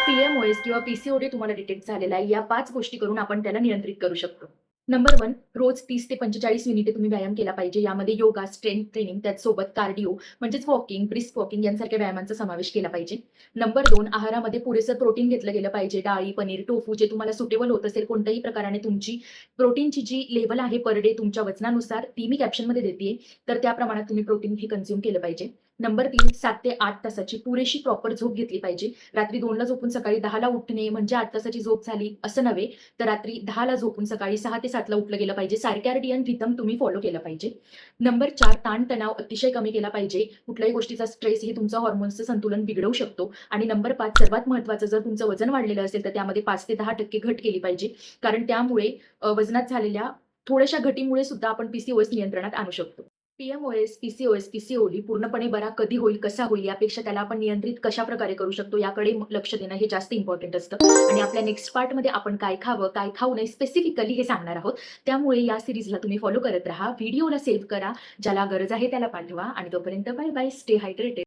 पी-एम-ओ-एस किंवा पी-सी-ओ-डी तुम्हाला डिटेक्ट झालेला आहे. या 5 गोष्टी करून आपण त्याला नियंत्रित करू शकतो. नंबर 1 रोज 30 ते 45 मिनिटे तुम्ही व्यायाम केला पाहिजे. यामध्ये योगा, स्ट्रेंथ ट्रेनिंग, त्याचसोबत कार्डिओ म्हणजेच वॉकिंग, ब्रिस्क वॉकिंग यांसारख्या व्यायामांचा समावेश केला पाहिजे. नंबर 2 आहारामध्ये पुरेसं प्रोटीन घेतलं गेलं पाहिजे. डाळी, पनीर, टोफू जे तुम्हाला सुटेबल होत असेल कोणत्याही प्रकाराने तुमची प्रोटीनची जी लेव्हल आहे पर डे तुमच्या वजनानुसार ती मी कॅप्शनमध्ये देतीये. तर त्या प्रमाणात तुम्ही प्रोटीन हे कन्झ्युम केलं पाहिजे. नंबर 3 7 ते 8 तासाची पुरेशी प्रॉपर झोप घेतली पाहिजे. रात्री 2ला झोपून सकाळी 10ला उठणे म्हणजे 8 तासाची झोप झाली असं नव्हे. तर रात्री 10ला झोपून सकाळी 6 ते 7ला उठलं गेलं पाहिजे. सर्कॅडियन रिथम तुम्ही फॉलो केलं पाहिजे. नंबर 4 ताण-तणाव अतिशय कमी केला पाहिजे. कुठल्याही गोष्टीचा स्ट्रेस हे तुमचं हार्मोन्सचं संतुलन बिघडवू शकतो. आणि नंबर 5 सर्वात महत्त्वाचं जर तुमचं वजन वाढलेलं असेल तर त्यामध्ये 5 ते 10% घट केली पाहिजे. कारण त्यामुळे वजनात झालेल्या थोड्याशा घटीमुळे सुद्धा आपण पी-सी-ओ-एस नियंत्रणात आणू शकतो. पी-एम-ओ-एस, पी-सी-ओ-एस, पी-सी-ओ-डी पूर्णपणे बरा कधी होईल, कसा होईल यापेक्षा त्याला आपण नियंत्रित कशाप्रकारे करू शकतो याकडे लक्ष देणं हे जास्त इम्पोर्टंट असतं. आणि आपल्या नेक्स्ट पार्टमध्ये आपण काय खावं, काय खाऊ नये स्पेसिफिकली हे सांगणार आहोत. त्यामुळे या सीरीजला तुम्ही फॉलो करत राहा. व्हिडिओला सेव्ह करा. ज्याला गरज आहे त्याला पाठवा आणि तोपर्यंत बाय बाय. Stay hydrated.